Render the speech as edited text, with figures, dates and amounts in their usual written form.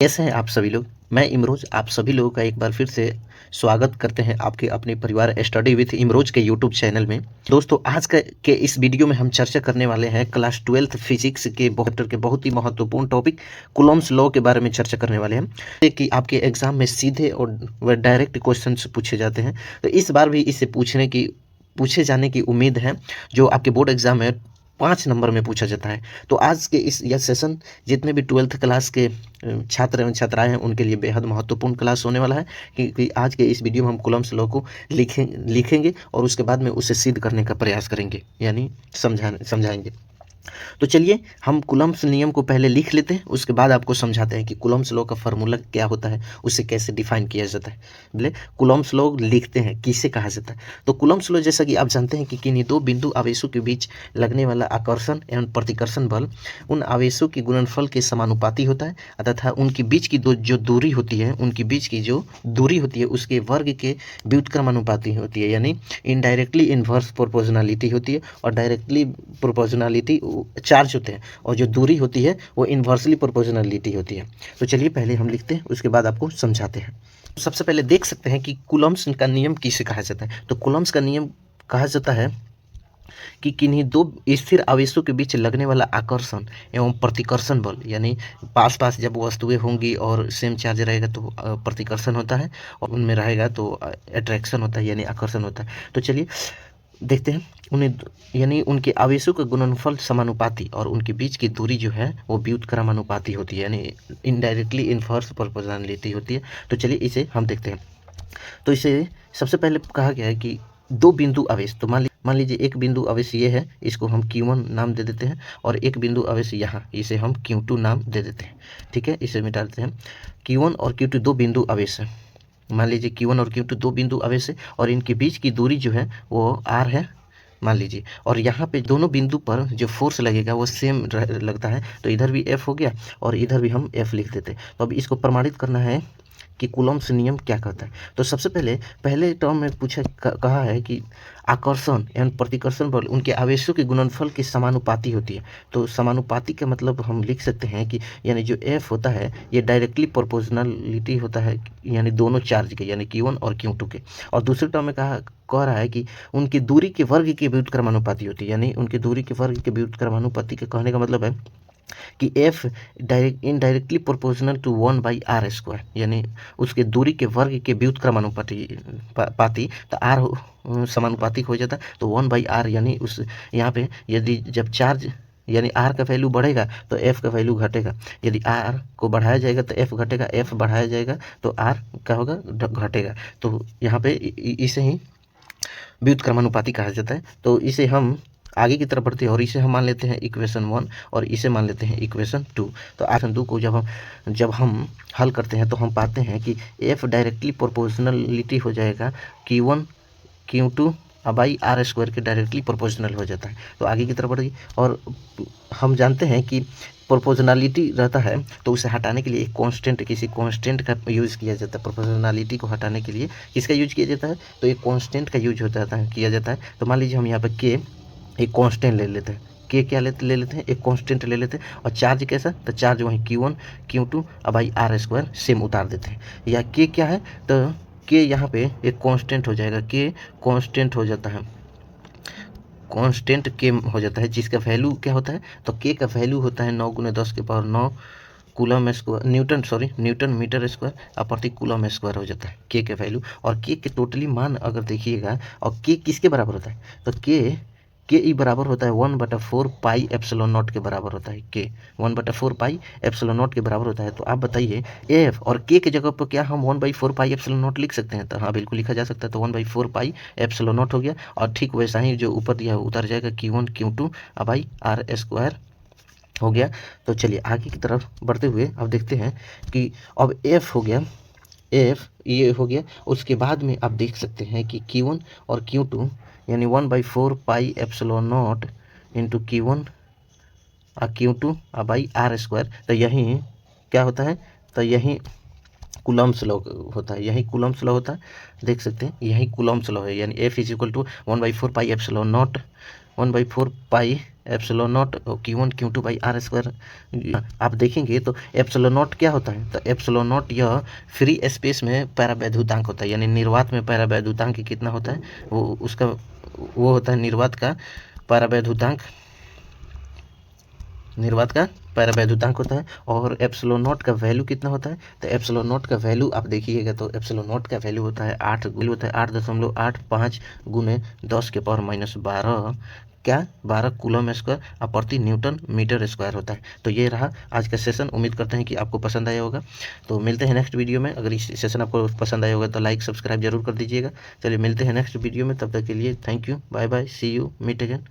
कैसे हैं आप सभी लोग। मैं इमरोज आप सभी लोगों का एक बार फिर से स्वागत करते हैं आपके अपने परिवार स्टडी विथ इमरोज के यूट्यूब चैनल में। दोस्तों आज के इस वीडियो में हम चर्चा करने वाले हैं क्लास 12th फिजिक्स के बहुत ही महत्वपूर्ण टॉपिक कूलॉम्स लॉ के बारे में चर्चा करने वाले हैं कि आपके एग्जाम में सीधे और डायरेक्ट क्वेश्चन पूछे जाते हैं। तो इस बार भी इसे पूछे जाने की उम्मीद है। जो आपके बोर्ड एग्जाम है 5 नंबर में पूछा जाता है। तो आज के यह सेशन जितने भी 12th क्लास के छात्र एवं छात्राएं हैं उनके लिए बेहद महत्वपूर्ण क्लास होने वाला है, क्योंकि आज के इस वीडियो में हम कूलॉम्स लॉ को लिखेंगे और उसके बाद में उसे सिद्ध करने का प्रयास करेंगे, यानी समझाएंगे। तो चलिए हम कूलॉम्स नियम को पहले लिख लेते हैं, उसके बाद आपको समझाते हैं कि कूलॉम्स लॉ का फार्मूला क्या होता है, उसे कैसे डिफाइन किया जाता है। बोले कूलॉम्स लॉ लिखते हैं, किसे कहा जाता है। तो कूलॉम्स लॉ जैसा कि आप जानते हैं कि किन्हीं दो बिंदु आवेशों के बीच लगने वाला आकर्षण एवं प्रतिकर्षण बल उन आवेशों के गुणनफल के समानुपाती होता है तथा उनकी बीच की जो दूरी होती है, उसके वर्ग के व्युत्क्रमानुपाती होती है, यानी इनडायरेक्टली इन्वर्स प्रोपोर्शनलिटी होती है। और डायरेक्टली प्रोपोर्शनलिटी चार्ज होते हैं और जो दूरी होती है वो इन्वर्सली प्रोपोर्शनलिटी होती है। तो चलिए पहले हम लिखते हैं, उसके बाद आपको समझाते हैं। सबसे पहले देख सकते हैं कि कूलॉम्स का नियम किसे कहा जाता है। तो कूलॉम्स का नियम कहा जाता है कि किन्हीं दो स्थिर आवेशों के बीच लगने वाला आकर्षण एवं प्रतिकर्षण बल, यानी पास पास जब वस्तुएं होंगी और सेम चार्ज रहेगा तो प्रतिकर्षण होता है, और उनमें रहेगा तो अट्रैक्शन होता है, यानी आकर्षण होता है। तो चलिए देखते हैं उन्हें, यानी उनके आवेशों का गुणनफल समानुपाती और उनके बीच की दूरी जो है वो व्युत्क्रमानुपाती होती है, यानी इनडायरेक्टली इन्वर्स प्रोपोर्शनलिटी होती है। तो चलिए इसे हम देखते हैं। तो इसे सबसे पहले कहा गया है कि दो बिंदु आवेश, तो मान लीजिए एक बिंदु आवेश ये है, इसको हम Q1 नाम दे देते हैं, और एक बिंदु आवेश यहाँ, इसे हम Q2 नाम दे देते हैं। ठीक है, इसे मिटा देते हैं। Q1 और Q2 दो बिंदु आवेश है। मान लीजिए Q1 और Q2 दो बिंदु आवेश है और इनके बीच की दूरी जो है वो R है मान लीजिए, और यहाँ पे दोनों बिंदु पर जो फोर्स लगेगा वो सेम लगता है। तो इधर भी F हो गया और इधर भी हम F लिख देते। तो अब इसको प्रमाणित करना है कि कूलॉम्स नियम क्या कहता है। तो सबसे पहले टर्म में कहा है कि आकर्षण एवं प्रतिकर्षण बल उनके आवेशों के गुणनफल के समानुपाती होती है। तो समानुपाती का मतलब हम लिख सकते हैं कि यानी जो F होता है ये डायरेक्टली प्रोपोर्शनलिटी होता है, यानी दोनों चार्ज के, यानी Q1 और Q2 के। और दूसरे टर्म में कह रहा है कि उनकी दूरी के वर्ग के व्युत्क्रमानुपाती होती है, यानी उनकी दूरी के वर्ग के व्युत्क्रमानुपाती के कहने का मतलब है कि F indirectly proportional to 1/r², यानी उसके दूरी के वर्ग के व्युत्क्रमानुपाती तो R समानुपातिक हो जाता है। तो 1/r, यानी उस यहाँ पे यदि जब चार्ज यानी R का वैल्यू बढ़ेगा तो F का वैल्यू घटेगा। यदि R को बढ़ाया जाएगा तो F घटेगा, F बढ़ाया जाएगा तो R क्या होगा, घटेगा। तो यहाँ पे इसे ही व्युत्क्रमानुपाती कहा जाता है। तो इसे हम आगे की तरफ बढ़ते हैं और इसे हम मान लेते हैं इक्वेशन 1 और इसे मान लेते हैं इक्वेशन 2। तो इक्वेशन 2 को जब हम हल करते हैं तो हम पाते हैं कि F डायरेक्टली प्रोपोर्शनलिटी हो जाएगा Q1 Q2 R² के डायरेक्टली प्रोपोर्शनल हो जाता है। तो आगे की तरफ बढ़िए, और हम जानते हैं कि प्रोपोर्शनलिटी रहता है तो उसे हटाने के लिए किसी कांस्टेंट का यूज़ किया जाता है। प्रोपोर्शनलिटी को हटाने के लिए किसका यूज किया जाता है, तो एक कांस्टेंट का यूज किया जाता है। तो मान लीजिए हम यहाँ पर K एक कांस्टेंट ले लेते हैं, K क्या ले लेते हैं, एक कांस्टेंट ले लेते हैं। और चार्ज कैसा, तो चार्ज वहीं Q1 Q2 R² सेम उतार देते हैं। या K क्या है, तो K यहाँ पे एक कांस्टेंट हो जाएगा, K कांस्टेंट हो जाता है, कांस्टेंट K हो जाता है, जिसका वैल्यू क्या होता है, तो K का वैल्यू होता है 9 × 10⁹ coulomb square newton metre square और प्रति कूलम स्क्वायर हो जाता है K के वैल्यू। और K के टोटली मान अगर देखिएगा, और K किसके बराबर होता है, तो K बराबर होता है 1/4 पाई एप्सिलॉन नॉट के बराबर होता है। K 1/4 पाई एप्सिलॉन नॉट के बराबर होता है। तो आप बताइए F और K के जगह पर क्या हम 1/4 पाई एप्सिलॉन नॉट लिख सकते हैं, तो हाँ बिल्कुल लिखा जा सकता है। तो 1/4 पाई एप्सिलॉन नॉट हो गया, और ठीक वैसा ही जो ऊपर दिया उतर जाएगा Q1 Q2 R² हो गया। तो चलिए आगे की तरफ बढ़ते हुए अब देखते हैं कि अब F हो गया, F ये हो गया। उसके बाद में आप देख सकते हैं कि Q1 और Q2 यानी 1/4 pi epsilon not into Q1 और Q2 R²। तो यही क्या होता है, तो यही कूलॉम्स लॉ होता है, यही कूलॉम्स लॉ होता है। देख सकते हैं यही कूलॉम्स लॉ है, यानी F = 1/4 pi epsilon nought 1/4 pi epsilon nought Q1 Q2 by R square. आप देखेंगे तो एप्सिलॉन नॉट क्या होता है, तो एप्सिलॉन नॉट यह फ्री स्पेस में पैरावैद्युतांक होता है, यानी निर्वात में पैरावैद्युतांक कितना होता है वो होता है निर्वात का पैरावैद्युतांक, निर्वात का पैरावैद्युतांक होता है। और एप्सिलॉन नॉट का वैल्यू कितना होता है, तो एप्सिलॉन नॉट का वैल्यू आप देखिएगा तो एप्सिलॉन नॉट का वैल्यू होता है 8.85 गुने 10⁻12 क्या 12 कूलम स्क्वायर और प्रति न्यूटन मीटर स्क्वायर होता है। तो ये रहा आज का सेशन, उम्मीद करते हैं कि आपको पसंद आया होगा। तो मिलते हैं नेक्स्ट वीडियो में। अगर इस सेशन आपको पसंद आया होगा तो लाइक सब्सक्राइब जरूर कर दीजिएगा। चलिए मिलते हैं नेक्स्ट वीडियो में, तब तक के लिए thank you, bye bye, see you, meet again.